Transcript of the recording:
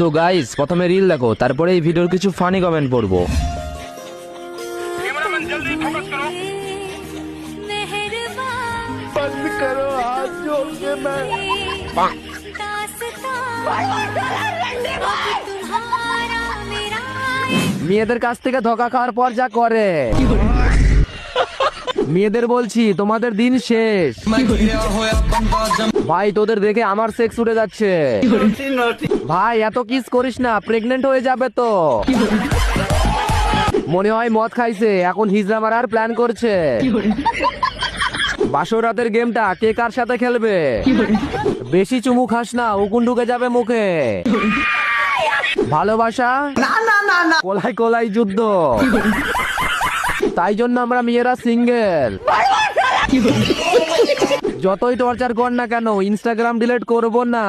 তো গাইস প্রথমে রিল দেখো, তারপরে এই ভিডিওর কিছু ফানি কমেন্ট পড়বো। बंद करो हाथ जोड़ के मैं মেয়েদের কাছ থেকে ধোকা খাওয়ার পর যা করে, মেয়েদের বলছি তোমাদের দিন শেষ। ভাই তোদের দেখে আমার সেক্স উঠে যাচ্ছে। ভাই এত কিস করিস না, প্রেগনেন্ট হয়ে যাবে তো। মনে হয় মদ খাইছে, এখন হিজড়া মারার প্ল্যান করছে। বাসর রাতের গেমটা কে কার সাথে খেলবে? বেশি চুমু খাস না, উকুন ঢুকে যাবে মুখে। ভালোবাসা কোলাই কোলাই যুদ্ধ, তাই জন্য আমরা মেয়েরা সিঙ্গেল। যতই টর্চার কর না কেন, ইনস্টাগ্রাম ডিলিট করবো না।